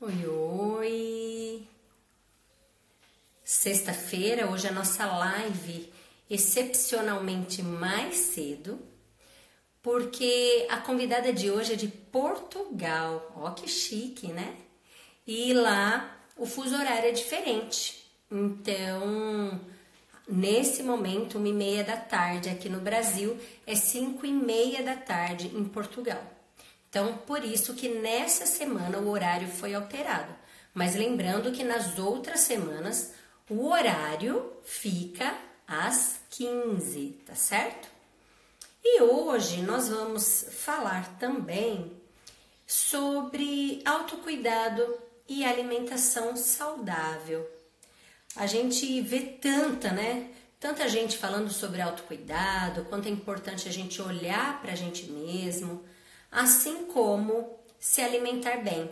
Oi, oi! Sexta-feira, hoje a nossa live excepcionalmente mais cedo, porque a convidada de hoje é de Portugal. Ó, que chique, né? E lá o fuso horário é diferente. Então, nesse momento, 1h30 da tarde aqui no Brasil, é 5h30 da tarde em Portugal. Então, por isso que nessa semana o horário foi alterado. Mas lembrando que nas outras semanas o horário fica às 15, tá certo? E hoje nós vamos falar também sobre autocuidado e alimentação saudável. A gente vê tanta gente falando sobre autocuidado, quanto é importante a gente olhar para a gente mesmo, assim como se alimentar bem.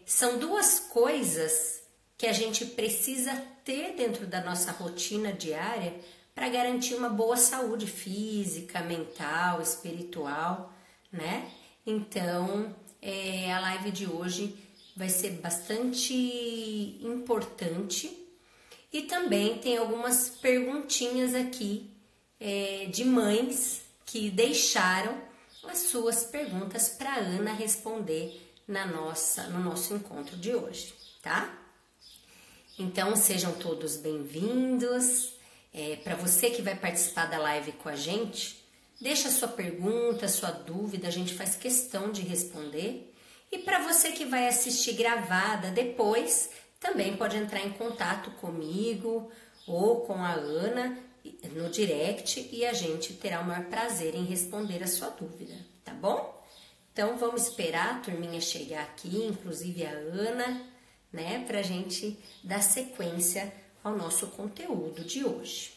São duas coisas que a gente precisa ter dentro da nossa rotina diária para garantir uma boa saúde física, mental, espiritual, né? Então, a live de hoje vai ser bastante importante e também tem algumas perguntinhas aqui de mães que deixaram as suas perguntas para a Ana responder no nosso encontro de hoje, tá? Então, sejam todos bem-vindos. Para você que vai participar da live com a gente, deixa sua pergunta, sua dúvida, a gente faz questão de responder. E para você que vai assistir gravada depois, também pode entrar em contato comigo ou com a Ana no direct e a gente terá o maior prazer em responder a sua dúvida, tá bom? Então vamos esperar a turminha chegar aqui, inclusive a Ana, né, pra gente dar sequência ao nosso conteúdo de hoje.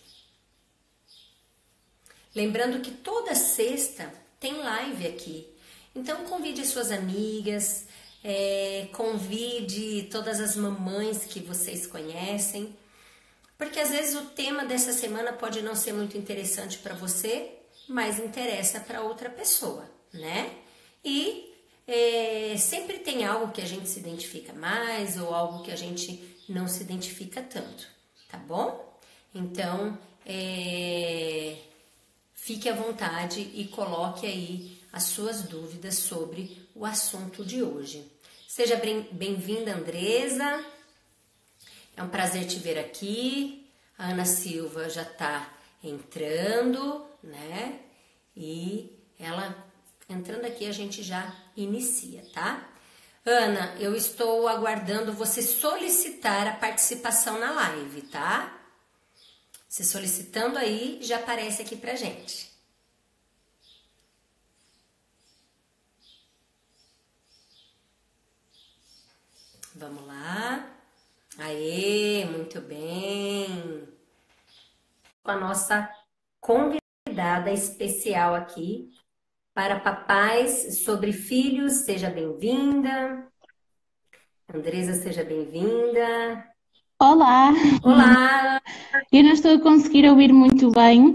Lembrando que toda sexta tem live aqui, então convide suas amigas, convide todas as mamães que vocês conhecem, porque às vezes o tema dessa semana pode não ser muito interessante para você, mas interessa para outra pessoa, né? E sempre tem algo que a gente se identifica mais ou algo que a gente não se identifica tanto, tá bom? Então, fique à vontade e coloque aí as suas dúvidas sobre o assunto de hoje. Seja bem-vinda, Andresa. É um prazer te ver aqui. A Ana Silva já está entrando, né? E ela entrando aqui a gente já inicia, tá? Ana, eu estou aguardando você solicitar a participação na live, tá? Você solicitando aí, já aparece aqui pra gente. Vamos lá. Aê, muito bem. Com a nossa convidada especial aqui para papais sobre filhos, seja bem-vinda. Andresa, seja bem-vinda. Olá, Olá, eu não estou a conseguir ouvir muito bem.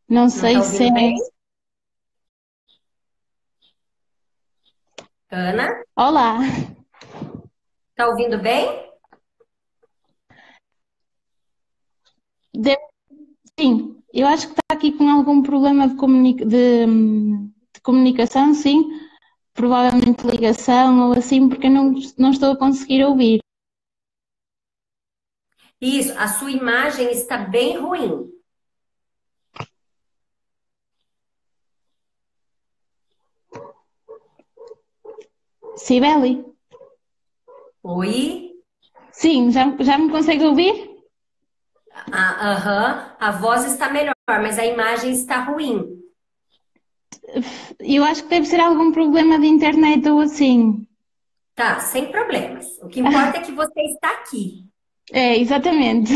Não não está sei se ouvindo é. bem? Ana, Olá, está ouvindo bem? De- sim, eu acho que está aqui com algum problema de comunicação, sim. Provavelmente ligação ou assim, porque eu não estou a conseguir ouvir. Isso, a sua imagem está bem ruim. Cibele? Oi? Sim, já me consegue ouvir? A voz está melhor, mas a imagem está ruim. Eu acho que deve ser algum problema de internet ou assim. Tá, sem problemas. O que importa é que você está aqui. É, exatamente.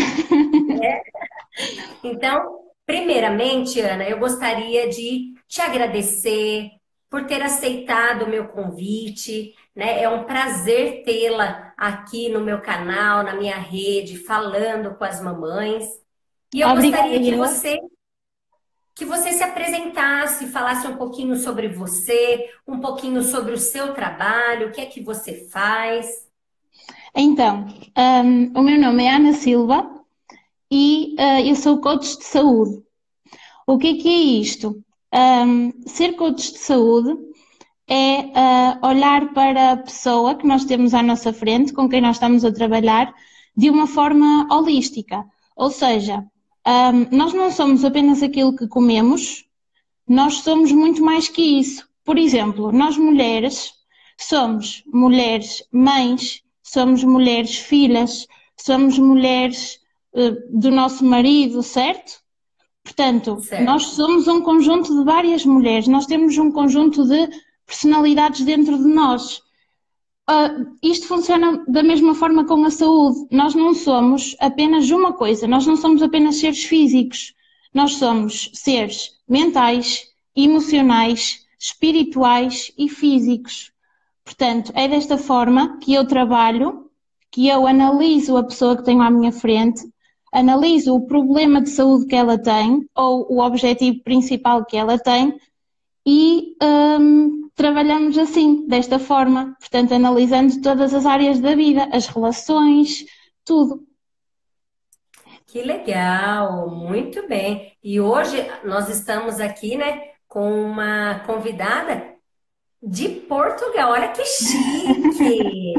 Então, primeiramente, Ana, eu gostaria de te agradecer por ter aceitado o meu convite, né? É um prazer tê-la aqui no meu canal, na minha rede, falando com as mamães. E eu Obrigada, gostaria que eu. você que você se apresentasse, falasse um pouquinho sobre você, um pouquinho sobre o seu trabalho, o que é que você faz. Então, o meu nome é Ana Silva e eu sou coach de saúde. O que é isto? Ser coach de saúde é olhar para a pessoa que nós temos à nossa frente, com quem nós estamos a trabalhar, de uma forma holística. Ou seja, nós não somos apenas aquilo que comemos, nós somos muito mais que isso. Por exemplo, nós mulheres somos mulheres mães, somos mulheres filhas, somos mulheres do nosso marido, certo? Portanto, nós Certo. somos um conjunto de várias mulheres, nós temos um conjunto de personalidades dentro de nós. Isto funciona da mesma forma com a saúde. Nós não somos apenas uma coisa, nós não somos apenas seres físicos, nós somos seres mentais, emocionais, espirituais e físicos. Portanto, é desta forma que eu trabalho, que eu analiso a pessoa que tenho à minha frente, analiso o problema de saúde que ela tem ou o objetivo principal que ela tem e trabalhamos assim, desta forma, portanto, analisando todas as áreas da vida, as relações, tudo. Que legal, muito bem. E hoje nós estamos aqui, né, com uma convidada de Portugal. Olha que chique!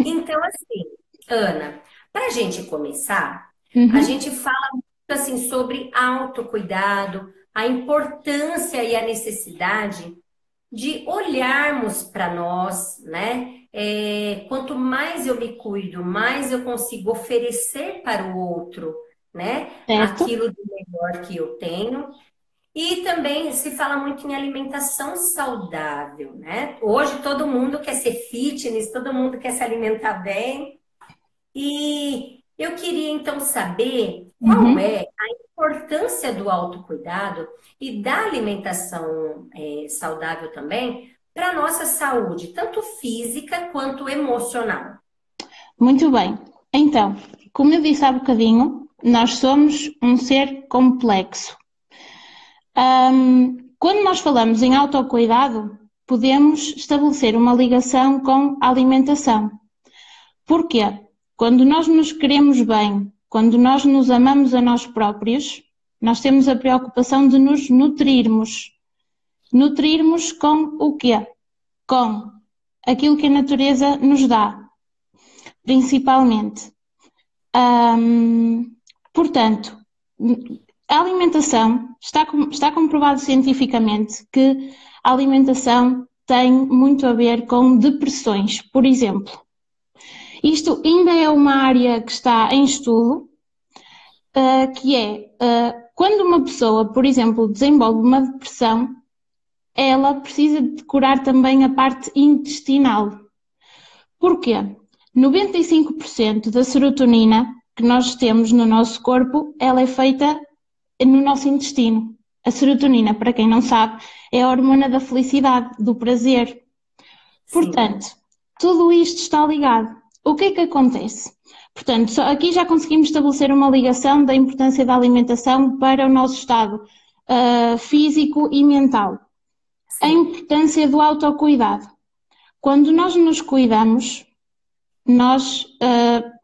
Então, assim, Ana, para a gente começar, a Uhum, gente fala muito assim sobre autocuidado, a importância e a necessidade de olharmos para nós, né? Quanto mais eu me cuido, mais eu consigo oferecer para o outro, né? certo? Aquilo de melhor que eu tenho. E também se fala muito em alimentação saudável, né? Hoje todo mundo quer ser fitness, todo mundo quer se alimentar bem. E eu queria então saber qual Uhum. é a importância do autocuidado e da alimentação saudável também para a nossa saúde, tanto física quanto emocional. Muito bem. Então, como eu disse há bocadinho, nós somos um ser complexo. Quando nós falamos em autocuidado, podemos estabelecer uma ligação com a alimentação. Porquê? Quando nós nos queremos bem, quando nós nos amamos a nós próprios, nós temos a preocupação de nos nutrirmos. Nutrirmos com o quê? Com aquilo que a natureza nos dá, principalmente. Portanto, a alimentação, está comprovado cientificamente que a alimentação tem muito a ver com depressões, por exemplo. Isto ainda é uma área que está em estudo, que é quando uma pessoa, por exemplo, desenvolve uma depressão, ela precisa de curar também a parte intestinal. Porquê? 95% da serotonina que nós temos no nosso corpo, ela é feita no nosso intestino. A serotonina, para quem não sabe, é a hormona da felicidade, do prazer. Sim, Portanto, tudo isto está ligado. O que é que acontece? Portanto, aqui já conseguimos estabelecer uma ligação da importância da alimentação para o nosso estado físico e mental. A sim, importância do autocuidado. Quando nós nos cuidamos, nós,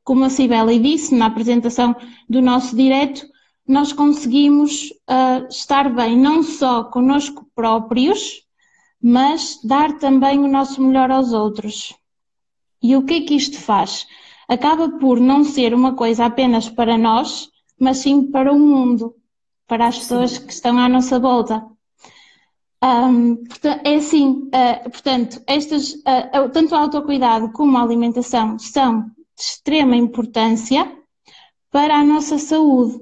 como a Cibele disse na apresentação do nosso direto, nós conseguimos estar bem não só connosco próprios, mas dar também o nosso melhor aos outros. E o que é que isto faz? Acaba por não ser uma coisa apenas para nós, mas sim para o mundo, para as pessoas sim. que estão à nossa volta. É assim, portanto, tanto o autocuidado como a alimentação são de extrema importância para a nossa saúde.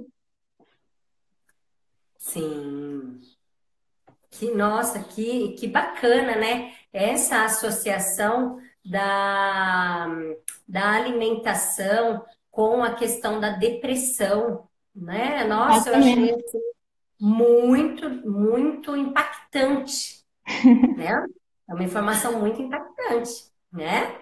Sim. Nossa, que bacana, né? Essa associação da alimentação com a questão da depressão, né? Nossa, eu achei Exatamente. muito, muito impactante, né? É uma informação muito impactante, né?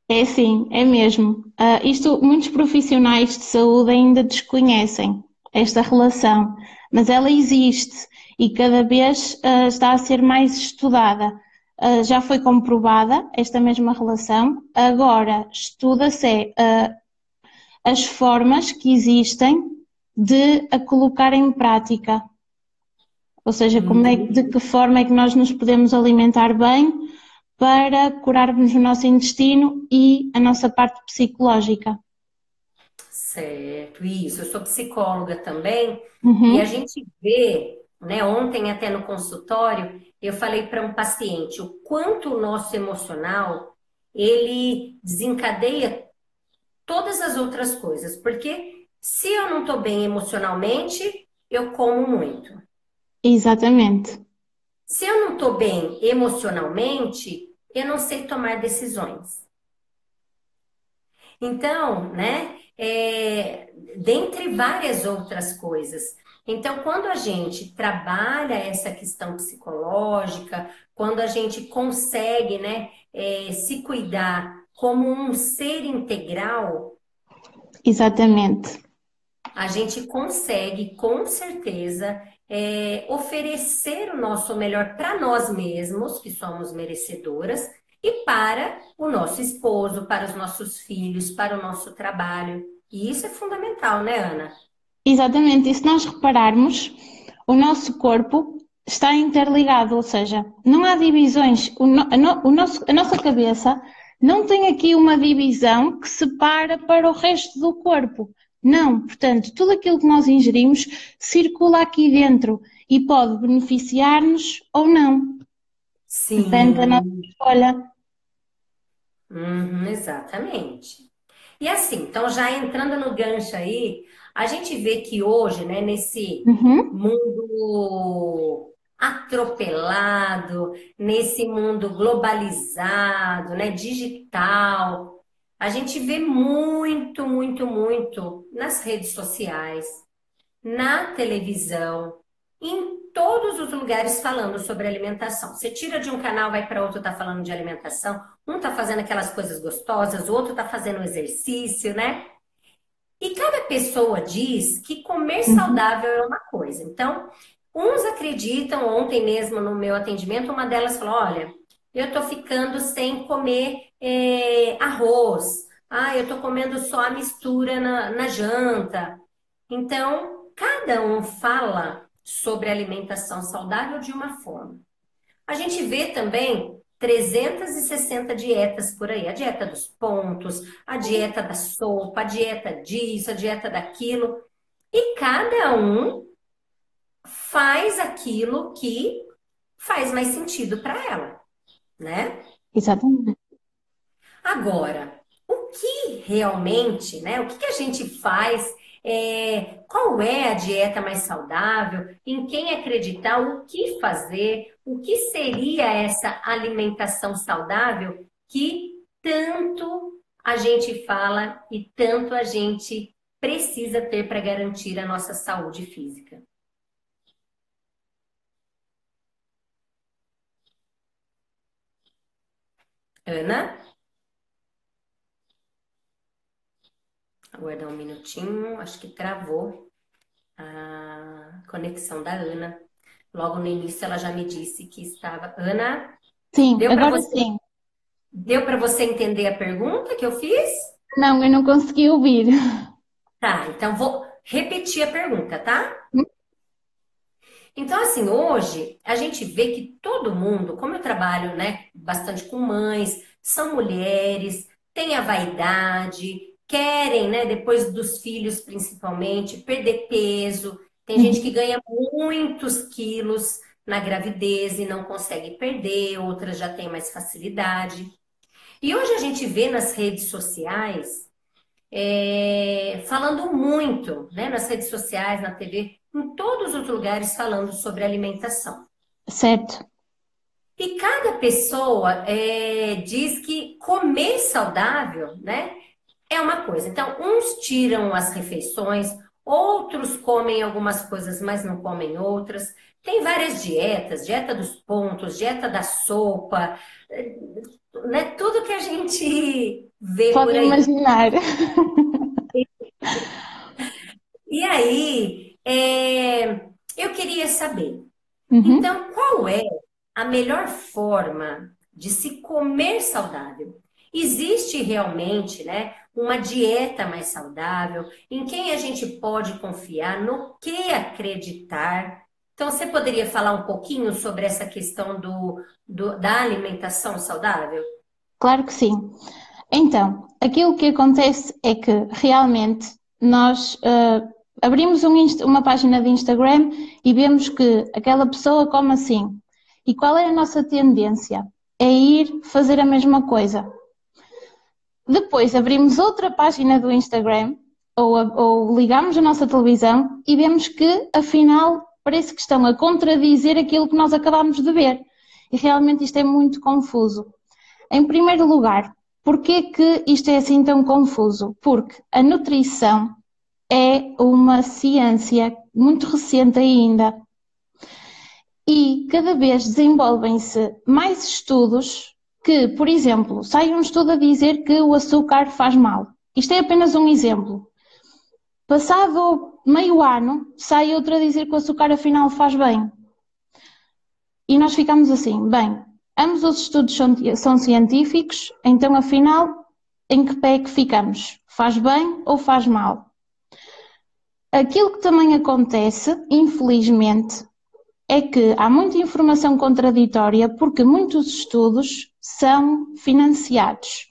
É assim, é mesmo. Isto muitos profissionais de saúde ainda desconhecem. esta relação, mas ela existe e cada vez está a ser mais estudada. Já foi comprovada esta mesma relação, agora estuda-se as formas que existem de a colocar em prática. Ou seja, de que forma é que nós nos podemos alimentar bem para curarmos o nosso intestino e a nossa parte psicológica. Certo, isso. Eu sou psicóloga também e a Uhum. gente vê, né? Ontem até no consultório, eu falei para um paciente o quanto o nosso emocional ele desencadeia todas as outras coisas, porque se eu não estou bem emocionalmente, eu como muito. Exatamente. Se eu não estou bem emocionalmente, eu não sei tomar decisões. Então, né, dentre várias outras coisas. Então, quando a gente trabalha essa questão psicológica, quando a gente consegue, né, se cuidar como um ser integral, Exatamente. a gente consegue, com certeza, oferecer o nosso melhor para nós mesmos, que somos merecedoras, e para o nosso esposo, para os nossos filhos, para o nosso trabalho. E isso é fundamental, né, Ana? Exatamente. E se nós repararmos, o nosso corpo está interligado, ou seja, não há divisões. A nossa cabeça não tem aqui uma divisão que separa para o resto do corpo. Não, portanto, tudo aquilo que nós ingerimos circula aqui dentro e pode beneficiar-nos ou não. Depende da nossa Sim, escolha. uhum, exatamente. E assim, então já entrando no gancho aí, a gente vê que hoje, né, nesse Uhum, mundo atropelado, nesse mundo globalizado, né, digital, a gente vê muito, muito, muito nas redes sociais, na televisão, em todos os lugares falando sobre alimentação. Você tira de um canal, vai para outro, tá falando de alimentação. Um tá fazendo aquelas coisas gostosas, o outro tá fazendo exercício, né? E cada pessoa diz que comer uhum, saudável é uma coisa. Então, uns acreditam, ontem mesmo no meu atendimento, uma delas falou: olha, eu tô ficando sem comer arroz. Ah, eu tô comendo só a mistura na janta. Então, cada um fala sobre alimentação saudável de uma forma. A gente vê também 360 dietas por aí. A dieta dos pontos, a dieta da sopa, a dieta disso, a dieta daquilo. E cada um faz aquilo que faz mais sentido para ela, né? exatamente. Agora, o que realmente, né? O que a gente faz? Qual é a dieta mais saudável? Em quem acreditar? O que fazer? O que seria essa alimentação saudável que tanto a gente fala e tanto a gente precisa ter para garantir a nossa saúde física? Ana, aguardar um minutinho, acho que travou a conexão da Ana. Logo no início ela já me disse que estava. Ana, Sim, deu para agora você, sim. deu para você entender a pergunta que eu fiz? Não, eu não consegui ouvir. Tá, então vou repetir a pergunta, tá? Então, assim, hoje a gente vê que todo mundo, como eu trabalho, né, bastante com mães, são mulheres, têm a vaidade, querem, né, depois dos filhos principalmente, perder peso. Tem gente que Uhum. ganha muitos quilos na gravidez e não consegue perder, outras já têm mais facilidade. E hoje a gente vê nas redes sociais, falando muito, né, nas redes sociais, na TV, em todos os lugares falando sobre alimentação. Certo, E cada pessoa diz que comer saudável, né, é uma coisa. Então, uns tiram as refeições, outros comem algumas coisas, mas não comem outras. Tem várias dietas, dieta dos pontos, dieta da sopa, né, tudo que a gente vê por pode aí. imaginar. E aí, É, eu queria saber, Uhum. então, qual é a melhor forma de se comer saudável? Existe realmente, né, uma dieta mais saudável? Em quem a gente pode confiar? No que acreditar? Então, você poderia falar um pouquinho sobre essa questão da alimentação saudável? Claro que sim. Então, aquilo que acontece é que realmente nós abrimos uma página de Instagram e vemos que aquela pessoa come assim. E qual é a nossa tendência? É ir fazer a mesma coisa. Depois abrimos outra página do Instagram ou ligamos a nossa televisão e vemos que, afinal, parece que estão a contradizer aquilo que nós acabamos de ver. E realmente isto é muito confuso. Em primeiro lugar, porquê que isto é assim tão confuso? Porque a nutrição é uma ciência muito recente ainda e cada vez desenvolvem-se mais estudos que, por exemplo, sai um estudo a dizer que o açúcar faz mal. Isto é apenas um exemplo. Passado meio ano, sai outro a dizer que o açúcar afinal faz bem. E nós ficamos assim, bem, ambos os estudos são científicos, então afinal, em que pé é que ficamos? Faz bem ou faz mal? Aquilo que também acontece, infelizmente, é que há muita informação contraditória porque muitos estudos são financiados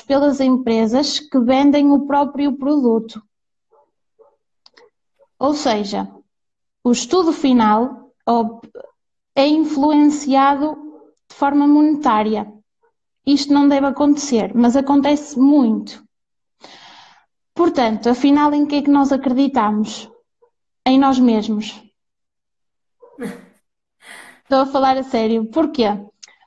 pelas empresas que vendem o próprio produto. Ou seja, o estudo final é influenciado de forma monetária. Isto não deve acontecer, mas acontece muito. Portanto, afinal, em que é que nós acreditamos? Em nós mesmos. Estou a falar a sério. Porquê?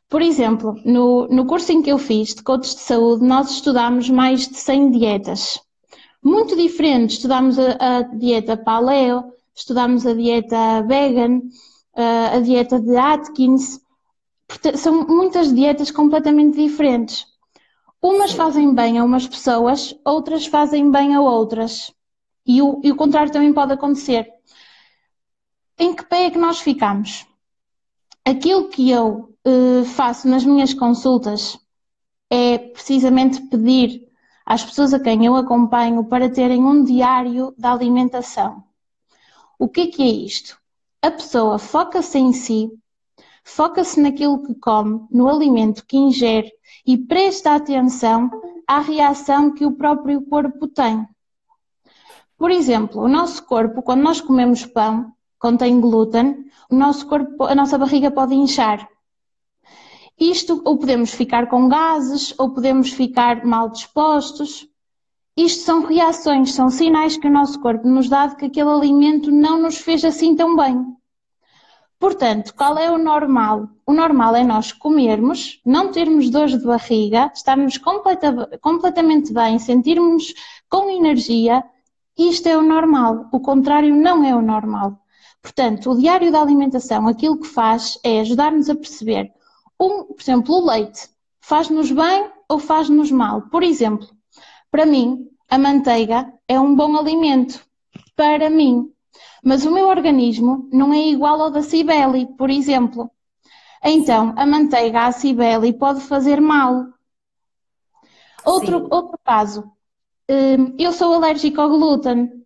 Por exemplo, no curso em que eu fiz de coach de saúde, nós estudámos mais de 100 dietas. Muito diferentes. Estudámos a dieta paleo, estudámos a dieta vegan, a dieta de Atkins. São muitas dietas completamente diferentes. Umas Sim. fazem bem a umas pessoas, outras fazem bem a outras. E o contrário também pode acontecer. Em que pé é que nós ficamos? Aquilo que eu faço nas minhas consultas é precisamente pedir às pessoas a quem eu acompanho para terem um diário da alimentação. O que é isto? A pessoa foca-se em si, foca-se naquilo que come, no alimento que ingere e presta atenção à reação que o próprio corpo tem. Por exemplo, o nosso corpo, quando nós comemos pão, contém glúten, o nosso corpo, a nossa barriga pode inchar. Isto, ou podemos ficar com gases, ou podemos ficar mal dispostos. Isto são reações, são sinais que o nosso corpo nos dá de que aquele alimento não nos fez assim tão bem. Portanto, qual é o normal? O normal é nós comermos, não termos dores de barriga, estarmos completamente bem, sentirmos com energia. Isto é o normal. O contrário não é o normal. Portanto, o diário da alimentação, aquilo que faz é ajudar-nos a perceber, por exemplo, o leite, faz-nos bem ou faz-nos mal? Por exemplo, para mim, a manteiga é um bom alimento. Para mim. Mas o meu organismo não é igual ao da Cibele, por exemplo. Então, Sim, a manteiga à Cibele pode fazer mal. sim. Outro caso, eu sou alérgico ao glúten.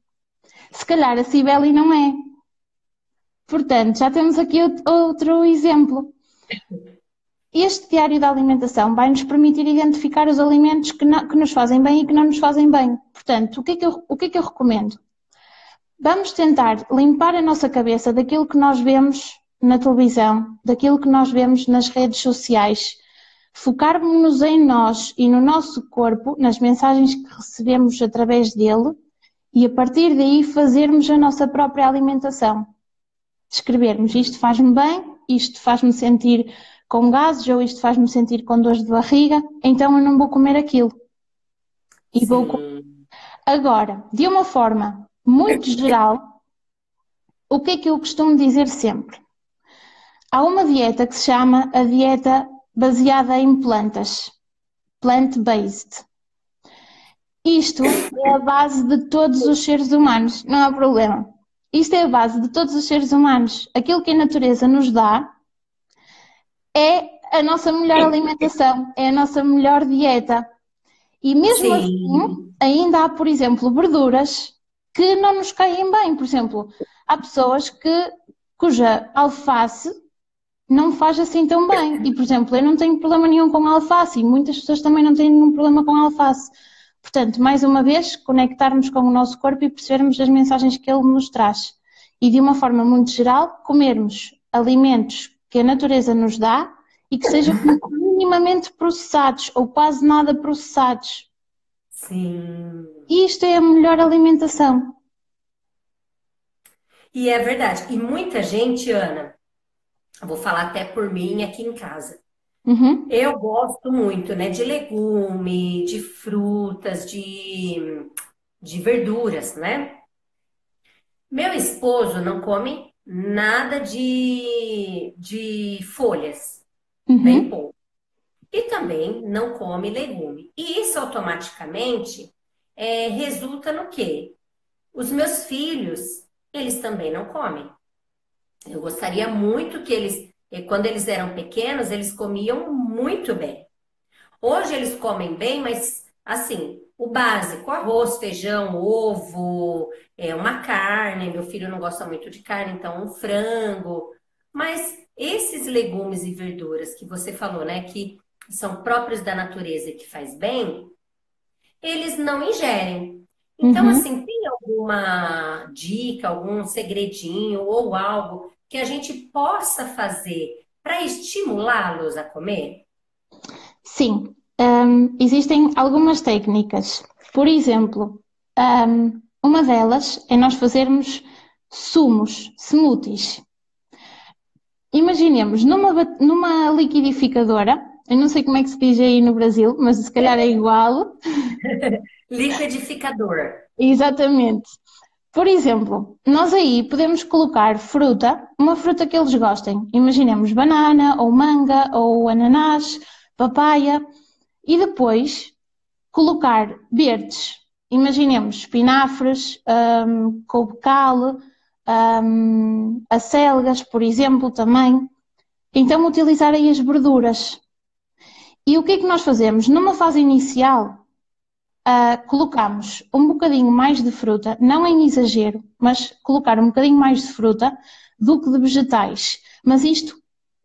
Se calhar a Cibele não é. Portanto, já temos aqui outro exemplo. Este diário da alimentação vai nos permitir identificar os alimentos que nos fazem bem e que não nos fazem bem. Portanto, o que é que eu recomendo? Vamos tentar limpar a nossa cabeça daquilo que nós vemos na televisão, daquilo que nós vemos nas redes sociais. Focarmos-nos em nós e no nosso corpo, nas mensagens que recebemos através dele e a partir daí fazermos a nossa própria alimentação. Escrevermos isto faz-me bem, isto faz-me sentir com gases ou isto faz-me sentir com dores de barriga, então eu não vou comer aquilo. E vou comer. Sim. Agora, de uma forma muito geral, o que é que eu costumo dizer sempre? Há uma dieta que se chama a dieta baseada em plantas, plant-based. Isto é a base de todos os seres humanos, não há problema. Isto é a base de todos os seres humanos. Aquilo que a natureza nos dá é a nossa melhor alimentação, é a nossa melhor dieta. E mesmo assim, Sim, ainda há, por exemplo, verduras que não nos caem bem. Por exemplo, há pessoas cuja alface não faz assim tão bem. E, por exemplo, eu não tenho problema nenhum com alface e muitas pessoas também não têm nenhum problema com alface. Portanto, mais uma vez, conectarmos com o nosso corpo e percebermos as mensagens que ele nos traz. E de uma forma muito geral, comermos alimentos que a natureza nos dá e que sejam minimamente processados ou quase nada processados. sim. E isto é a melhor alimentação. E é verdade. E muita gente, Ana, eu vou falar até por mim aqui em casa. Uhum, Eu gosto muito, né, de legume, de frutas, de verduras, né? Meu esposo não come nada de folhas, bem uhum, pouco. E também não come legume. E isso automaticamente resulta no quê? Os meus filhos, eles também não comem. Eu gostaria muito que eles, quando eles eram pequenos, eles comiam muito bem. Hoje eles comem bem, mas assim, o básico, arroz, feijão, ovo, uma carne. Meu filho não gosta muito de carne, então um frango. Mas esses legumes e verduras que você falou, né, que são próprios da natureza e que faz bem, eles não ingerem. Então, uhum. assim, tem alguma dica, algum segredinho ou algo que a gente possa fazer para estimulá-los a comer? Sim, existem algumas técnicas. Por exemplo, uma delas é nós fazermos sumos, smoothies. Imaginemos, numa liquidificadora, eu não sei como é que se diz aí no Brasil, mas se calhar é igual. Liquidificador. Exatamente. Por exemplo, nós aí podemos colocar fruta, uma fruta que eles gostem. Imaginemos banana, ou manga, ou ananás, papaya, e depois colocar verdes. Imaginemos espinafres, couve-cal, acelgas, por exemplo, também. Então, utilizar aí as verduras. E o que é que nós fazemos? Numa fase inicial, colocamos um bocadinho mais de fruta, não em exagero, mas colocar um bocadinho mais de fruta do que de vegetais. Mas isto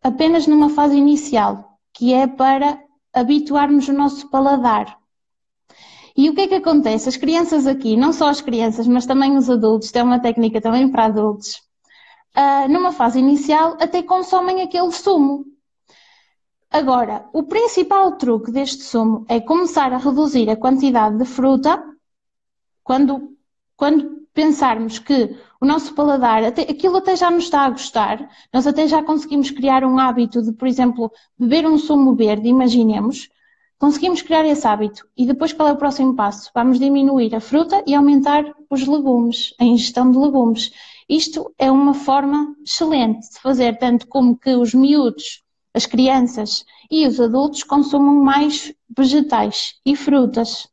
apenas numa fase inicial, que é para habituarmos o nosso paladar. E o que é que acontece? As crianças aqui, não só as crianças, mas também os adultos, tem uma técnica também para adultos, numa fase inicial até consomem aquele sumo. Agora, o principal truque deste sumo é começar a reduzir a quantidade de fruta quando, quando pensarmos que o nosso paladar, aquilo até já nos está a gostar, nós até já conseguimos criar um hábito de, por exemplo, beber um sumo verde, imaginemos, conseguimos criar esse hábito. E depois qual é o próximo passo? Vamos diminuir a fruta e aumentar os legumes, a ingestão de legumes. Isto é uma forma excelente de fazer, tanto como que os miúdos, as crianças e os adultos consumam mais vegetais e frutas.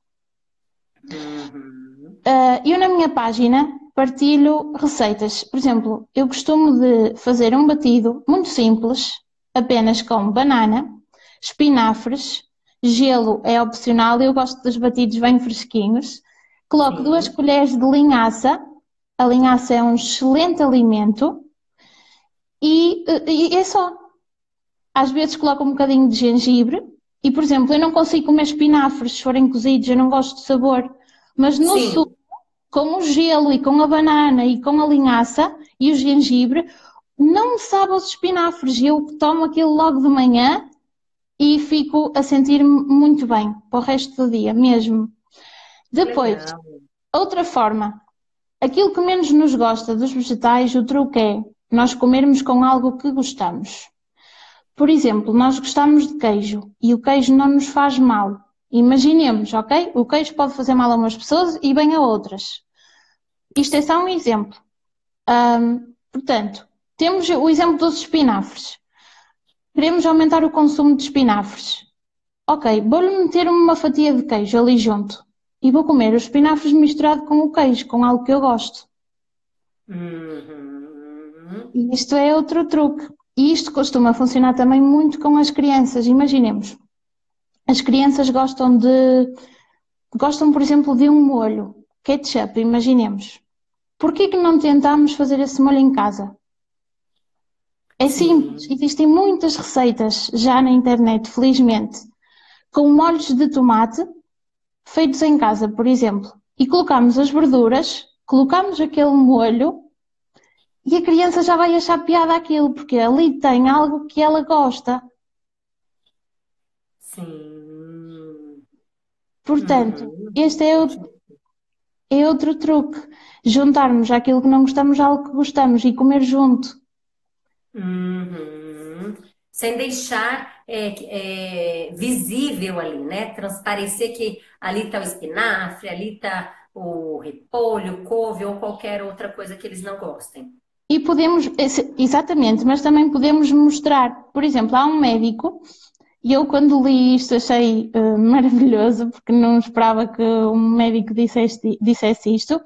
Uhum. Eu na minha página partilho receitas. Por exemplo, eu costumo de fazer um batido muito simples, apenas com banana, espinafres, gelo é opcional, eu gosto dos batidos bem fresquinhos. Coloco 2 colheres de linhaça, a linhaça é um excelente alimento e é só. Às vezes coloco um bocadinho de gengibre e, por exemplo, eu não consigo comer espinafres se forem cozidos, eu não gosto de sabor. Mas no suco, Sim, com o gelo e com a banana e com a linhaça e o gengibre, não me sabe aos espinafres. Eu tomo aquilo logo de manhã e fico a sentir-me muito bem para o resto do dia mesmo. que Depois, legal. outra forma, aquilo que menos nos gosta dos vegetais, o truque é nós comermos com algo que gostamos. Por exemplo, nós gostamos de queijo e o queijo não nos faz mal. Imaginemos, ok? O queijo pode fazer mal a umas pessoas e bem a outras. Isto é só um exemplo. Portanto, temos o exemplo dos espinafres. Queremos aumentar o consumo de espinafres. Ok, vou-lhe meter uma fatia de queijo ali junto. e vou comer os espinafres misturado com o queijo, com algo que eu gosto. Uhum. E isto é outro truque. E isto costuma funcionar também muito com as crianças. Imaginemos, as crianças gostam, por exemplo, de um molho, ketchup, imaginemos. Por que não tentamos fazer esse molho em casa? É simples, Sim, existem muitas receitas já na internet, felizmente, com molhos de tomate feitos em casa, por exemplo. E colocamos as verduras, colocamos aquele molho e a criança já vai achar piada aquilo, porque ali tem algo que ela gosta. sim. Portanto, Uhum. este é outro truque. Juntarmos aquilo que não gostamos a algo que gostamos e comer junto. Uhum. Sem deixar visível ali, né? Transparecer que ali está o espinafre, ali está o repolho, couve ou qualquer outra coisa que eles não gostem. E podemos, exatamente, mas também podemos mostrar, por exemplo, há um médico, e eu quando li isto achei maravilhoso, porque não esperava que um médico dissesse isto,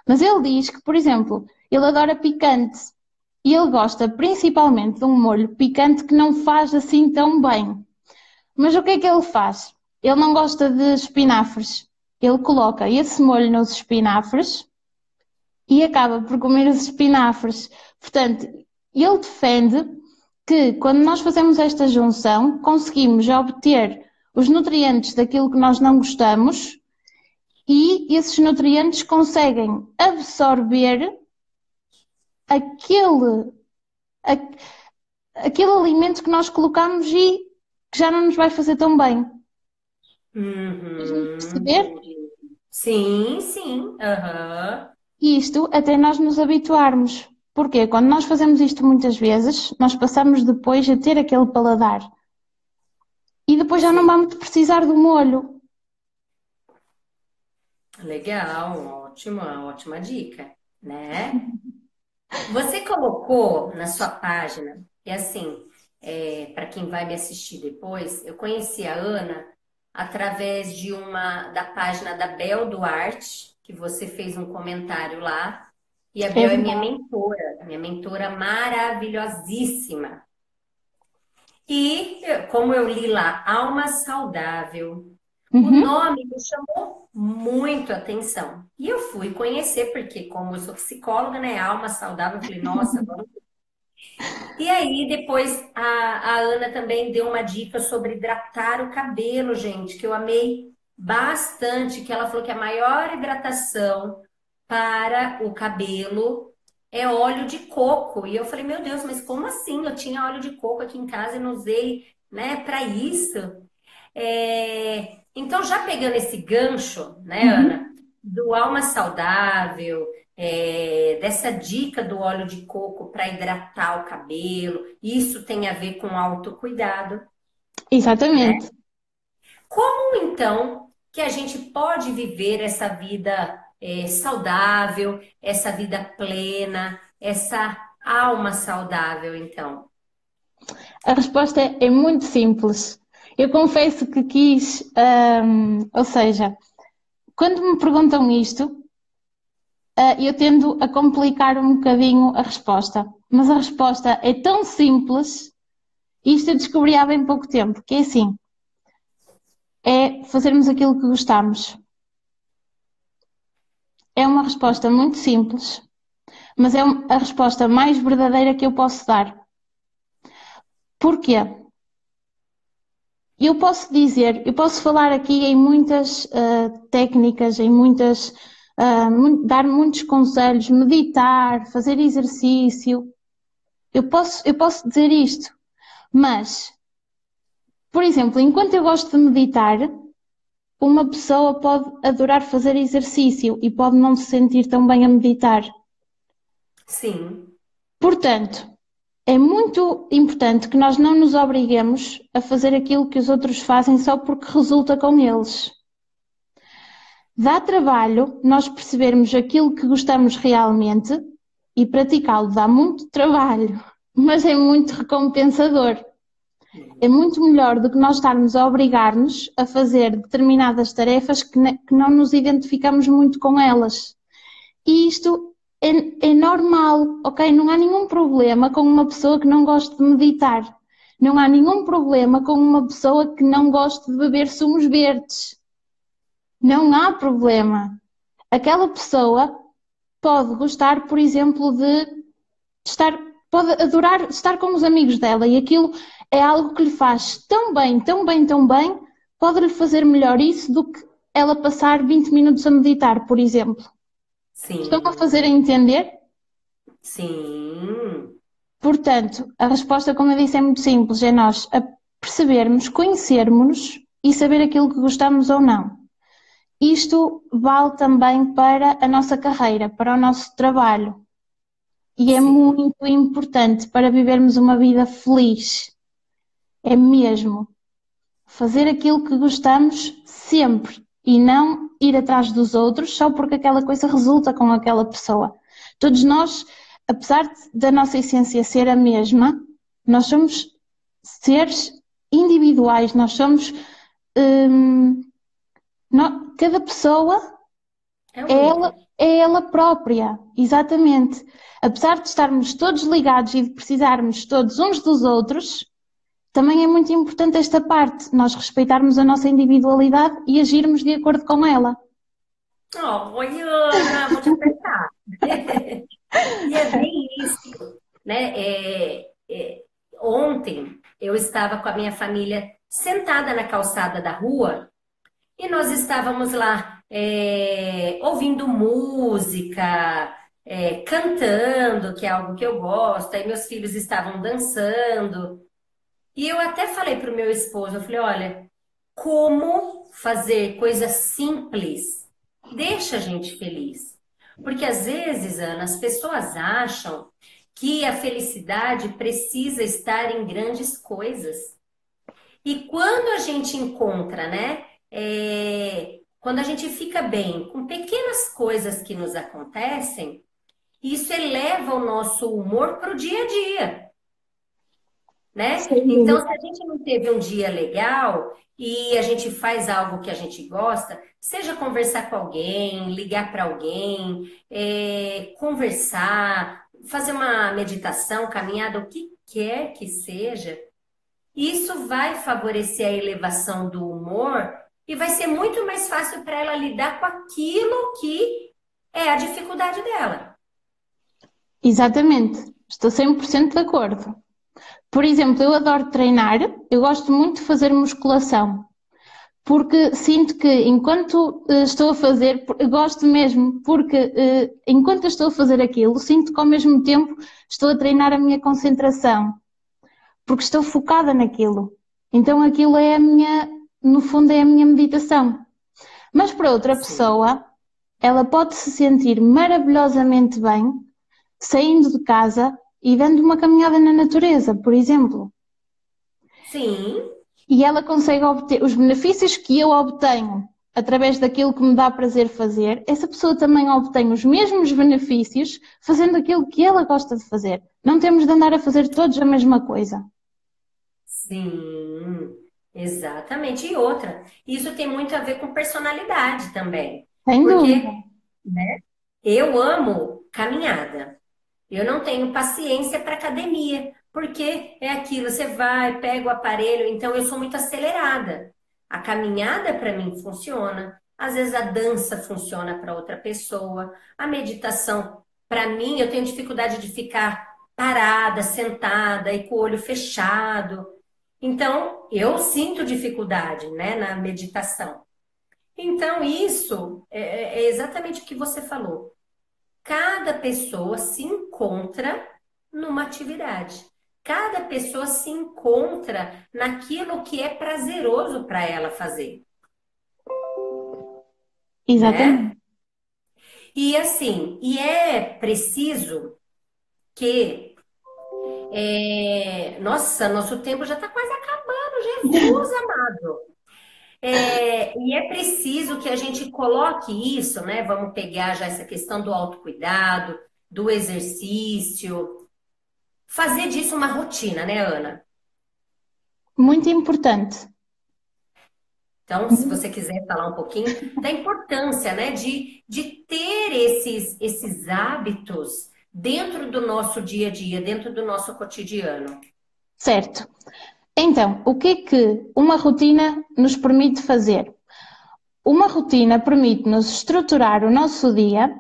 mas ele diz que, por exemplo, ele adora picante, e ele gosta principalmente de um molho picante que não faz assim tão bem. Mas o que é que ele faz? Ele não gosta de espinafres. Ele coloca esse molho nos espinafres e acaba por comer os espinafres. Portanto, ele defende que quando nós fazemos esta junção, conseguimos obter os nutrientes daquilo que nós não gostamos e esses nutrientes conseguem absorver aquele, aquele alimento que nós colocamos e que já não nos vai fazer tão bem. Faz-me Uhum. perceber? Entendi. Sim, sim. Aham. E isto até nós nos habituarmos. Porque quando nós fazemos isto muitas vezes, nós passamos depois a ter aquele paladar. E depois já não Sim. vamos precisar do molho. Legal, ótima dica, né? Você colocou na sua página, e assim, para quem vai me assistir depois, eu conheci a Ana através da página da Bel Duarte, que você fez um comentário lá, e a É Bel é verdade. minha mentora maravilhosíssima. E como eu li lá, Alma Saudável, o Uhum. nome me chamou muito a atenção. E eu fui conhecer, porque como eu sou psicóloga, né, alma saudável, eu falei, nossa, vamos. E aí depois a Ana também deu uma dica sobre hidratar o cabelo, gente, que eu amei bastante, que ela falou que a maior hidratação para o cabelo é óleo de coco. E eu falei, meu Deus, mas como assim? Eu tinha óleo de coco aqui em casa e não usei, né, para isso. Então, já pegando esse gancho, né, Ana, Uhum. do alma saudável, dessa dica do óleo de coco para hidratar o cabelo, isso tem a ver com autocuidado, né? Exatamente. Como então que a gente pode viver essa vida saudável, essa vida plena, essa alma saudável, então? A resposta é muito simples. Eu confesso que quis, ou seja, quando me perguntam isto, eu tendo a complicar um bocadinho a resposta. Mas a resposta é tão simples, e isto eu descobri há bem pouco tempo, que é assim, é fazermos aquilo que gostamos. É uma resposta muito simples, mas é a resposta mais verdadeira que eu posso dar. Porquê? Eu posso falar aqui em muitas técnicas, dar muitos conselhos, meditar, fazer exercício. Eu posso dizer isto, mas, por exemplo, enquanto eu gosto de meditar, uma pessoa pode adorar fazer exercício e pode não se sentir tão bem a meditar. Sim. Portanto, é muito importante que nós não nos obriguemos a fazer aquilo que os outros fazem só porque resulta com eles. Dá trabalho nós percebermos aquilo que gostamos realmente e praticá-lo dá muito trabalho, mas é muito recompensador. É muito melhor do que nós estarmos a obrigar-nos a fazer determinadas tarefas que não nos identificamos muito com elas. E isto é normal, ok? Não há nenhum problema com uma pessoa que não goste de meditar. Não há nenhum problema com uma pessoa que não goste de beber sumos verdes. Não há problema. Aquela pessoa pode gostar, por exemplo, de estar, pode adorar estar com os amigos dela e aquilo é algo que lhe faz tão bem, tão bem, tão bem, pode-lhe fazer melhor isso do que ela passar 20 minutos a meditar, por exemplo. Estão a Sim, fazer entender? sim, Portanto, a resposta, como eu disse, é muito simples, é nós percebermos, conhecermos-nos e saber aquilo que gostamos ou não. Isto vale também para a nossa carreira, para o nosso trabalho. E é sim. muito importante para vivermos uma vida feliz. É mesmo fazer aquilo que gostamos sempre e não ir atrás dos outros só porque aquela coisa resulta com aquela pessoa. Todos nós, apesar da nossa essência ser a mesma, nós somos seres individuais, nós somos. Cada pessoa É única. é ela própria, exatamente. Apesar de estarmos todos ligados e de precisarmos todos uns dos outros, também é muito importante esta parte, nós respeitarmos a nossa individualidade e agirmos de acordo com ela. Oh, oi, Ana, vou te apertar. E é bem isso, né? Ontem eu estava com a minha família sentada na calçada da rua e nós estávamos lá ouvindo música, cantando, que é algo que eu gosto, aí meus filhos estavam dançando. E eu até falei para o meu esposo, eu falei, olha, como fazer coisas simples deixa a gente feliz. Porque às vezes, Ana, as pessoas acham que a felicidade precisa estar em grandes coisas. E quando a gente encontra, né? Quando a gente fica bem com pequenas coisas que nos acontecem, isso eleva o nosso humor para o dia a dia, né? Sem Então, se dúvida. a gente não teve um dia legal e a gente faz algo que a gente gosta, seja conversar com alguém, ligar para alguém, conversar, fazer uma meditação, caminhada, o que quer que seja, isso vai favorecer a elevação do humor e vai ser muito mais fácil para ela lidar com aquilo que é a dificuldade dela. Exatamente, estou 100% de acordo. Por exemplo, eu adoro treinar, eu gosto muito de fazer musculação, porque sinto que enquanto estou a fazer, eu gosto mesmo, porque enquanto eu estou a fazer aquilo, sinto que ao mesmo tempo estou a treinar a minha concentração, porque estou focada naquilo. Então aquilo é a minha, no fundo é a minha meditação. Mas para outra Sim. pessoa, ela pode se sentir maravilhosamente bem saindo de casa e dando uma caminhada na natureza, por exemplo. Sim, E ela consegue obter os benefícios que eu obtenho através daquilo que me dá prazer fazer, essa pessoa também obtém os mesmos benefícios fazendo aquilo que ela gosta de fazer. Não temos de andar a fazer todos a mesma coisa. sim, exatamente. E outra, isso tem muito a ver com personalidade também. Sem dúvida. Porque, né, eu amo caminhada. Eu não tenho paciência para academia, porque é aquilo, você vai, pega o aparelho, então eu sou muito acelerada. A caminhada para mim funciona, às vezes a dança funciona para outra pessoa, a meditação, para mim, eu tenho dificuldade de ficar parada, sentada e com o olho fechado. Então, eu sinto dificuldade, né, na meditação. Então, isso é exatamente o que você falou. Cada pessoa se encontra numa atividade. Cada pessoa se encontra naquilo que é prazeroso para ela fazer, né? Exatamente. E assim, e é preciso que, nossa, nosso tempo já está quase acabando, Jesus amado. E é preciso que a gente coloque isso, né? Vamos pegar já essa questão do autocuidado, do exercício, fazer disso uma rotina, né, Ana? Muito importante. Então, se você quiser falar um pouquinho da importância, né, de ter esses hábitos dentro do nosso dia a dia, dentro do nosso cotidiano. Certo. Então, o que uma rotina nos permite fazer? Uma rotina permite-nos estruturar o nosso dia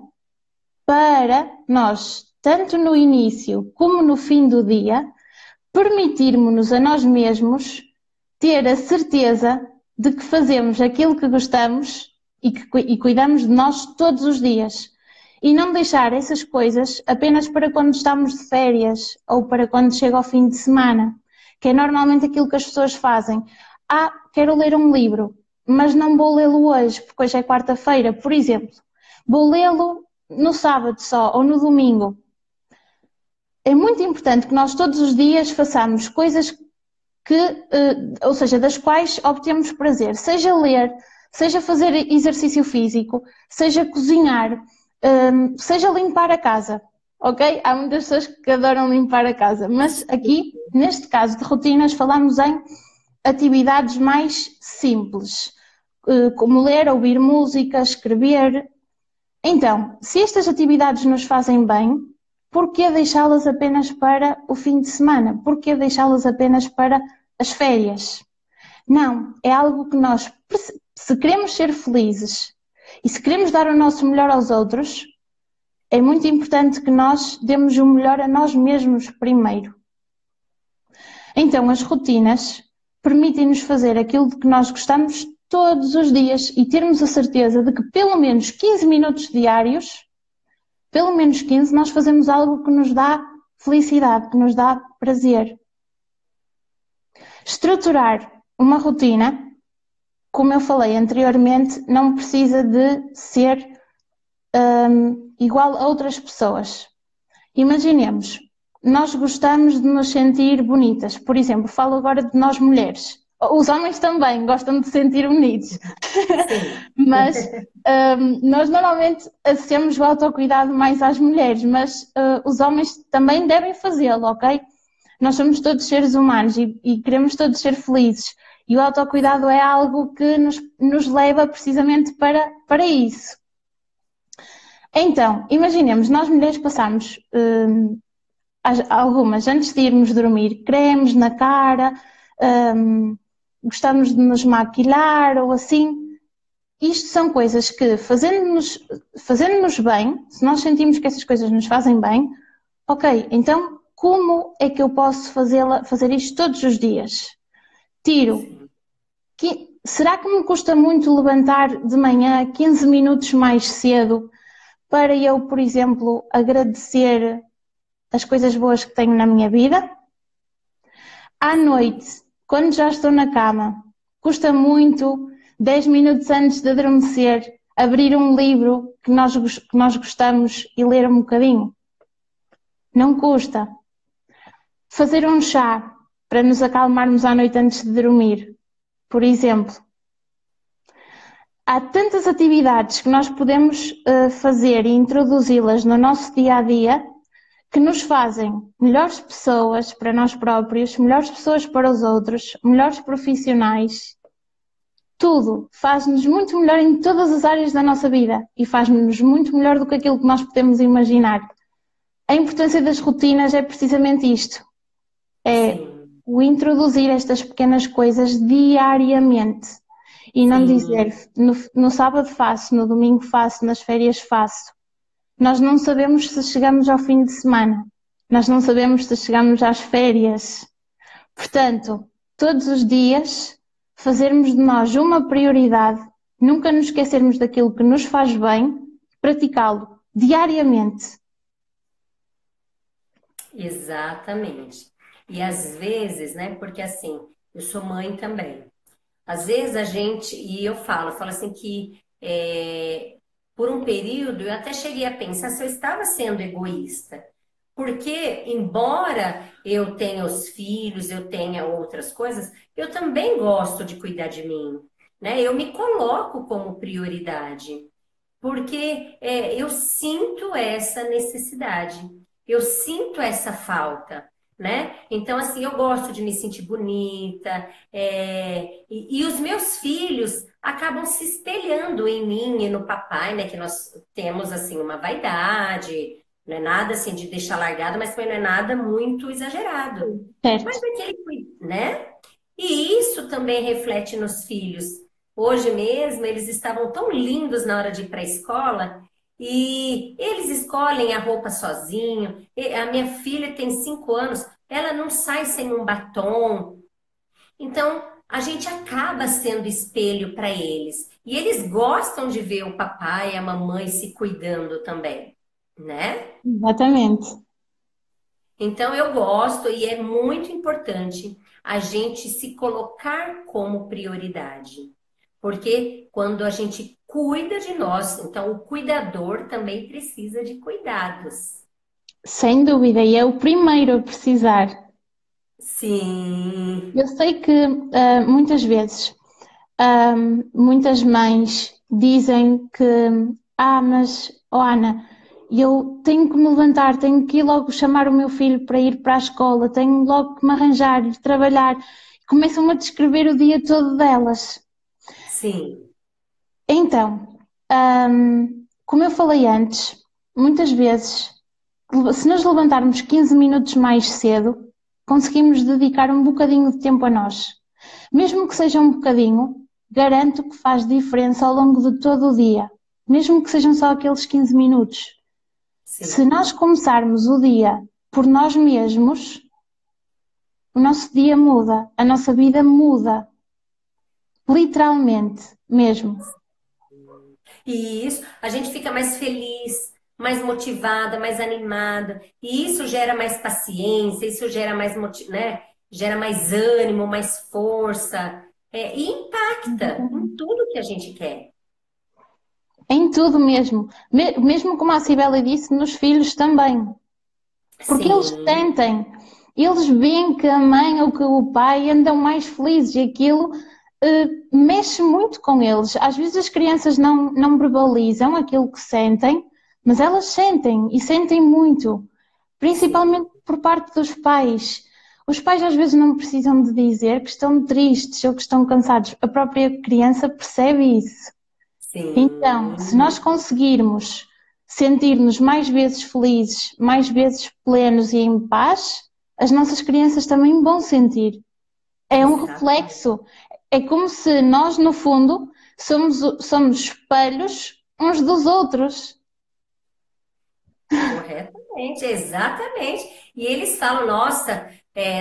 para nós, tanto no início como no fim do dia, permitirmos-nos a nós mesmos ter a certeza de que fazemos aquilo que gostamos e cuidamos de nós todos os dias. E não deixar essas coisas apenas para quando estamos de férias ou para quando chega ao fim de semana, que é normalmente aquilo que as pessoas fazem. Ah, quero ler um livro, mas não vou lê-lo hoje, porque hoje é quarta-feira, por exemplo. Vou lê-lo no sábado só ou no domingo. É muito importante que nós todos os dias façamos coisas que, ou seja, das quais obtemos prazer, seja ler, seja fazer exercício físico, seja cozinhar, seja limpar a casa, ok? Há muitas pessoas que adoram limpar a casa, mas aqui, neste caso de rotinas, falamos em atividades mais simples, como ler, ouvir música, escrever. Então, se estas atividades nos fazem bem, por que deixá-las apenas para o fim de semana? Por que deixá-las apenas para as férias? Não, é algo que nós, se queremos ser felizes e se queremos dar o nosso melhor aos outros, é muito importante que nós demos o melhor a nós mesmos primeiro. Então, as rotinas permitem-nos fazer aquilo de que nós gostamos todos os dias e termos a certeza de que pelo menos 15 minutos diários, pelo menos 15, nós fazemos algo que nos dá felicidade, que nos dá prazer. Estruturar uma rotina, como eu falei anteriormente, não precisa de ser igual a outras pessoas. Imaginemos, nós gostamos de nos sentir bonitas. Por exemplo, falo agora de nós mulheres. Os homens também gostam de se sentir bonitos. Mas nós normalmente associamos o autocuidado mais às mulheres, mas os homens também devem fazê-lo, ok? Nós somos todos seres humanos e queremos todos ser felizes. E o autocuidado é algo que nos leva precisamente para isso. Então, imaginemos, nós mulheres passamos algumas, antes de irmos dormir, cremes na cara, gostamos de nos maquilhar ou assim. Isto são coisas que, fazendo-nos bem, se nós sentimos que essas coisas nos fazem bem, ok, então como é que eu posso fazer isto todos os dias? Será que me custa muito levantar de manhã 15 minutos mais cedo para eu, por exemplo, agradecer as coisas boas que tenho na minha vida? À noite, quando já estou na cama, custa muito 10 minutos antes de adormecer abrir um livro que nós gostamos e ler um bocadinho? Não custa. Fazer um chá para nos acalmarmos à noite antes de dormir, por exemplo. Há tantas atividades que nós podemos fazer e introduzi-las no nosso dia-a-dia que nos fazem melhores pessoas para nós próprios, melhores pessoas para os outros, melhores profissionais. Tudo faz-nos muito melhor em todas as áreas da nossa vida e faz-nos muito melhor do que aquilo que nós podemos imaginar. A importância das rotinas é precisamente isto. É o introduzir estas pequenas coisas diariamente. E não dizer, no sábado faço, no domingo faço, nas férias faço. Nós não sabemos se chegamos ao fim de semana. Nós não sabemos se chegamos às férias. Portanto, todos os dias, fazermos de nós uma prioridade, nunca nos esquecermos daquilo que nos faz bem, praticá-lo diariamente. Exatamente. E às vezes, né, porque assim, eu sou mãe também. Às vezes a gente, e eu falo assim que por um período eu até cheguei a pensar se eu estava sendo egoísta. Porque, embora eu tenha os filhos, eu tenha outras coisas, eu também gosto de cuidar de mim, né? Eu me coloco como prioridade, porque eu sinto essa necessidade, eu sinto essa falta, né? Então, assim, eu gosto de me sentir bonita, e os meus filhos acabam se espelhando em mim e no papai, né? Que nós temos, assim, uma vaidade, não é nada, assim, de deixar largado, mas também não é nada muito exagerado. certo. Mas aquele, né? E isso também reflete nos filhos. Hoje mesmo, eles estavam tão lindos na hora de ir para a escola e eles escolhem a roupa sozinho. A minha filha tem 5 anos, ela não sai sem um batom. Então, a gente acaba sendo espelho para eles. E eles gostam de ver o papai e a mamãe se cuidando também, né? Exatamente. Então, eu gosto e é muito importante a gente se colocar como prioridade. Porque quando a gente cuida de nós, então o cuidador também precisa de cuidados. Sem dúvida, e é o primeiro a precisar. Sim, Eu sei que muitas vezes muitas mães dizem que, mas, oh Ana, eu tenho que me levantar, tenho que ir logo chamar o meu filho para ir para a escola, tenho logo que me arranjar, ir trabalhar. Começam a descrever o dia todo delas. sim, Então, como eu falei antes, muitas vezes, se nos levantarmos 15 minutos mais cedo, conseguimos dedicar um bocadinho de tempo a nós. Mesmo que seja um bocadinho, garanto que faz diferença ao longo de todo o dia, mesmo que sejam só aqueles 15 minutos. Se sim. nós começarmos o dia por nós mesmos, o nosso dia muda, a nossa vida muda, literalmente mesmo. E isso, a gente fica mais feliz, mais motivada, mais animada. E isso gera mais paciência, isso gera mais, né? Gera mais ânimo, mais força. E impacta em tudo que a gente quer. Em tudo mesmo. Mesmo como a Cibele disse, nos filhos também. Porque eles Sim, sentem, eles veem que a mãe ou que o pai andam mais felizes e aquilo mexe muito com eles. Às vezes as crianças não verbalizam aquilo que sentem, mas elas sentem e sentem muito, sim, principalmente por parte dos pais. Os pais às vezes não precisam de dizer que estão tristes ou que estão cansados. A própria criança percebe isso. Então, se sim. nós conseguirmos sentir-nos mais vezes felizes, mais vezes plenos e em paz, as nossas crianças também vão sentir. É um Exato. reflexo. É como se nós, no fundo, somos espelhos uns dos outros. Corretamente, exatamente. E eles falam, nossa,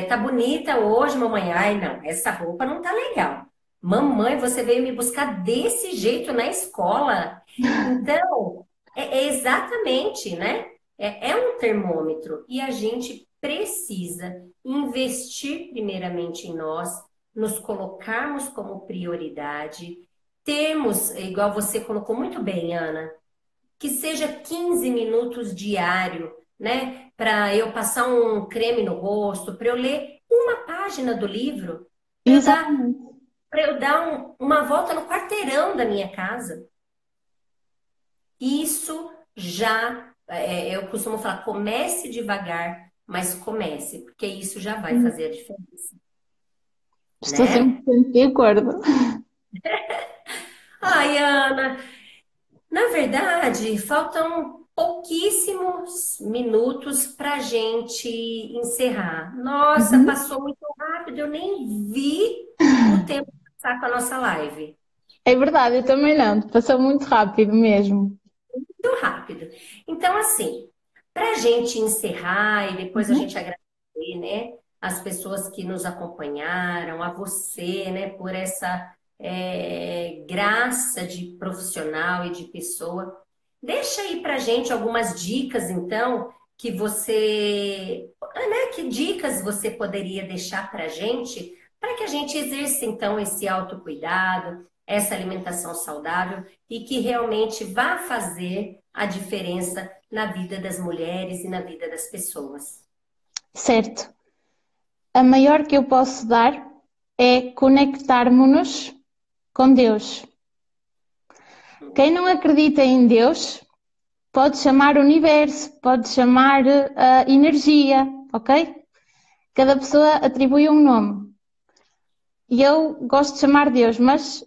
tá bonita hoje, mamãe. Ai, não, essa roupa não tá legal. Mamãe, você veio me buscar desse jeito na escola. Então, é exatamente, né? É um termômetro. E a gente precisa investir primeiramente em nós, nos colocarmos como prioridade, termos, igual você colocou muito bem, Ana, que seja 15 minutos diário, né? Para eu passar um creme no rosto, para eu ler uma página do livro, Exatamente. para eu dar uma volta no quarteirão da minha casa. Isso já, eu costumo falar, comece devagar, mas comece, porque isso já vai fazer a diferença, Estou né? 100% de acordo. Ai, Ana, na verdade, faltam pouquíssimos minutos para a gente encerrar. Nossa, Uhum. passou muito rápido, eu nem vi o tempo passar com a nossa live. É verdade, eu também não. Passou muito rápido mesmo. Muito rápido. Então, assim, para a gente encerrar e depois a Uhum. gente agradecer, né, as pessoas que nos acompanharam, a você, né, por essa graça de profissional e de pessoa. Deixa aí para gente algumas dicas, então, que você, né, que dicas você poderia deixar para gente, para que a gente exerça, então, esse autocuidado, essa alimentação saudável e que realmente vá fazer a diferença na vida das mulheres e na vida das pessoas. Certo. A maior que eu posso dar é conectarmos-nos com Deus. Quem não acredita em Deus pode chamar universo, pode chamar energia, ok? cada pessoa atribui um nome. E eu gosto de chamar Deus, mas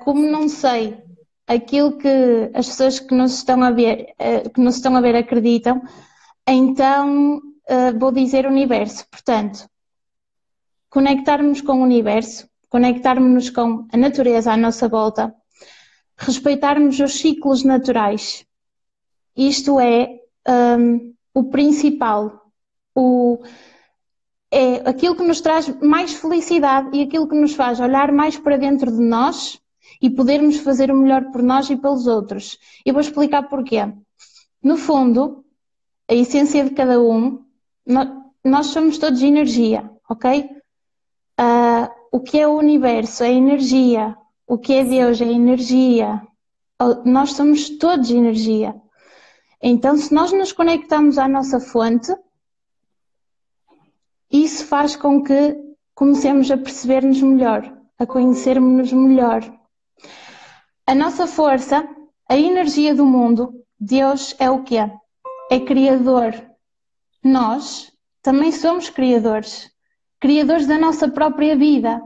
como não sei aquilo que as pessoas que nos estão a ver, acreditam, então vou dizer universo. Portanto, conectarmos com o universo, conectarmos com a natureza à nossa volta, respeitarmos os ciclos naturais. Isto é o principal, é aquilo que nos traz mais felicidade e aquilo que nos faz olhar mais para dentro de nós e podermos fazer o melhor por nós e pelos outros. Eu vou explicar porquê. No fundo, a essência de cada um, nós somos todos energia, ok? O que é o universo é energia, o que é Deus é energia, nós somos todos energia. Então, se nós nos conectamos à nossa fonte, isso faz com que comecemos a perceber-nos melhor, a conhecermos-nos melhor. A nossa força, a energia do mundo, Deus é o quê? É criador. Nós também somos criadores, criadores da nossa própria vida.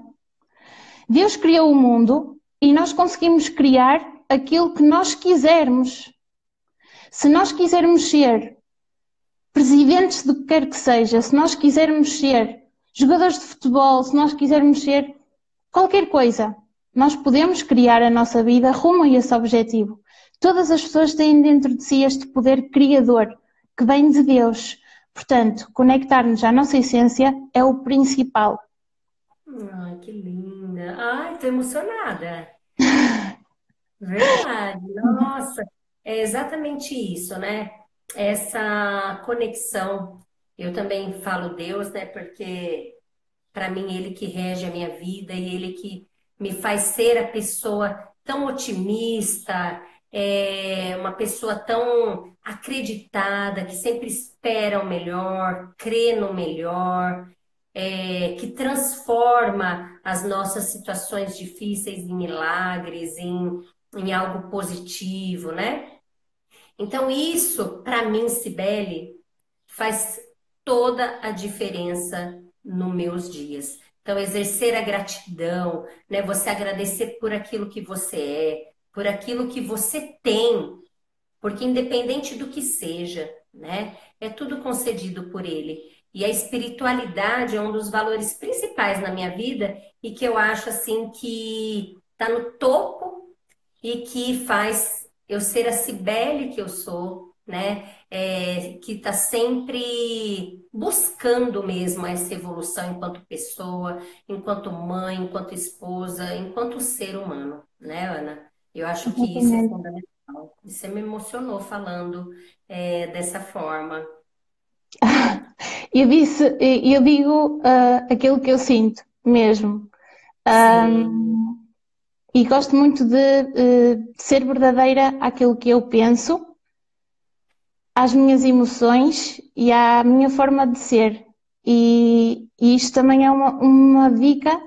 Deus criou o mundo e nós conseguimos criar aquilo que nós quisermos. Se nós quisermos ser presidentes do que quer que seja, se nós quisermos ser jogadores de futebol, se nós quisermos ser qualquer coisa, nós podemos criar a nossa vida rumo a esse objetivo. Todas as pessoas têm dentro de si este poder criador que vem de Deus. Portanto, conectar-nos à nossa essência é o principal. Ai, que linda. Ai, tô emocionada. Verdade. Nossa, é exatamente isso, né? Essa conexão. Eu também falo Deus, né? Porque para mim ele que rege a minha vida e ele que me faz ser a pessoa tão otimista, uma pessoa tão acreditada, que sempre espera o melhor, crê no melhor, que transforma as nossas situações difíceis em milagres, em algo positivo, né? Então, isso, para mim, Cibele, faz toda a diferença nos meus dias. Então, exercer a gratidão, né? Você agradecer por aquilo que você é, por aquilo que você tem, porque independente do que seja, né? É tudo concedido por Ele. E a espiritualidade é um dos valores principais na minha vida e que eu acho assim que está no topo e que faz eu ser a Cibele que eu sou, né? Que está sempre buscando mesmo essa evolução enquanto pessoa, enquanto mãe, enquanto esposa, enquanto ser humano, né, Ana? Eu acho que isso é fundamental. Você me emocionou falando dessa forma. Eu digo aquilo que eu sinto mesmo. Sim, E gosto muito de ser verdadeira àquilo que eu penso, às minhas emoções e à minha forma de ser. E isto também é uma dica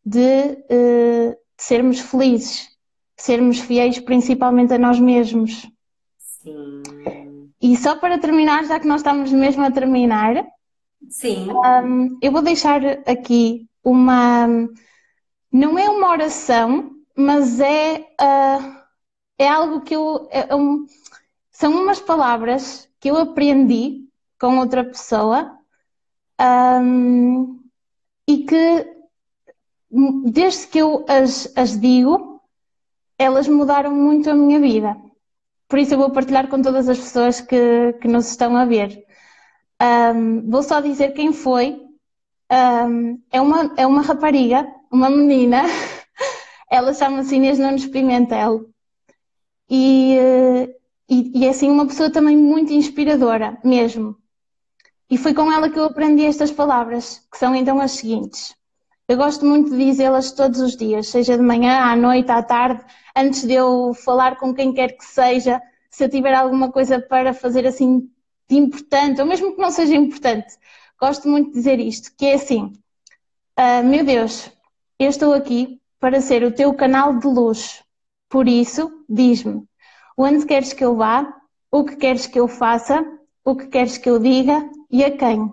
de sermos felizes, sermos fiéis principalmente a nós mesmos. sim, E só para terminar, já que nós estamos mesmo a terminar, sim, eu vou deixar aqui uma. Não é uma oração, mas é algo que são umas palavras que eu aprendi com outra pessoa, e que desde que eu as digo, elas mudaram muito a minha vida. Por isso eu vou partilhar com todas as pessoas que nos estão a ver. Vou só dizer quem foi. É uma rapariga, uma menina. Ela chama-se Inês Nunes Pimentel. E é assim uma pessoa também muito inspiradora, mesmo. E foi com ela que eu aprendi estas palavras, que são então as seguintes. Eu gosto muito de dizê-las todos os dias, seja de manhã, à noite, à tarde, antes de eu falar com quem quer que seja, se eu tiver alguma coisa para fazer assim de importante, ou mesmo que não seja importante. Gosto muito de dizer isto, que é assim, meu Deus, eu estou aqui para ser o teu canal de luz. Por isso, diz-me, onde queres que eu vá, o que queres que eu faça, o que queres que eu diga e a quem.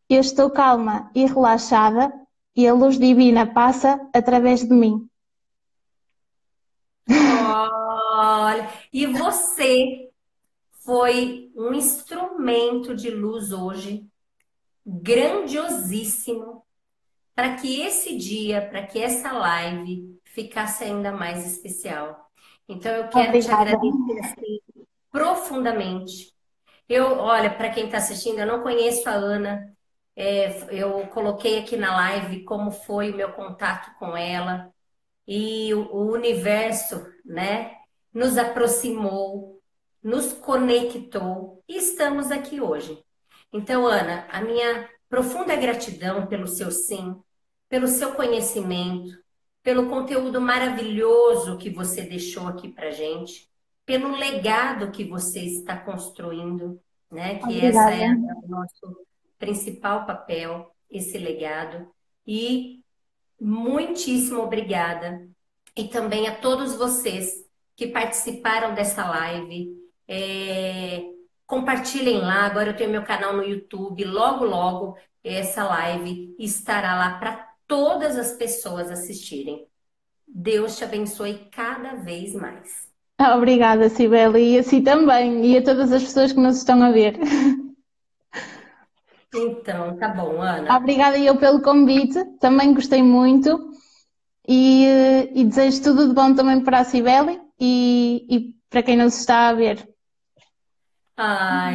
Eu estou calma e relaxada e a luz divina passa através de mim. Olha, e você foi um instrumento de luz hoje, grandiosíssimo, para que esse dia, para que essa live ficasse ainda mais especial. Então eu quero te Obrigada. agradecer assim, profundamente. Olha, para quem está assistindo, eu não conheço a Ana. Eu coloquei aqui na live como foi o meu contato com ela e o universo, né, nos aproximou, nos conectou e estamos aqui hoje. Então, Ana, a minha profunda gratidão pelo seu sim, pelo seu conhecimento, pelo conteúdo maravilhoso que você deixou aqui para gente, pelo legado que você está construindo, né? Que essa Obrigada. é o nosso principal papel, esse legado. E muitíssimo obrigada. E também a todos vocês que participaram dessa live. Compartilhem lá. Agora eu tenho meu canal no YouTube. Logo, logo, essa live estará lá para todas as pessoas assistirem. Deus te abençoe cada vez mais. Obrigada, Cibele, e assim também, e a todas as pessoas que nos estão a ver. Então, tá bom, Ana. Obrigada eu pelo convite, também gostei muito e desejo tudo de bom também para a Cibele e para quem nos está a ver.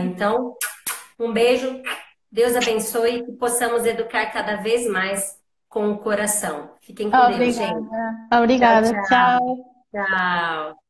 Então, um beijo. Deus abençoe e que possamos educar cada vez mais com o coração. Fiquem com Deus, gente. Obrigada. Tchau, Obrigada. tchau. Tchau. Tchau.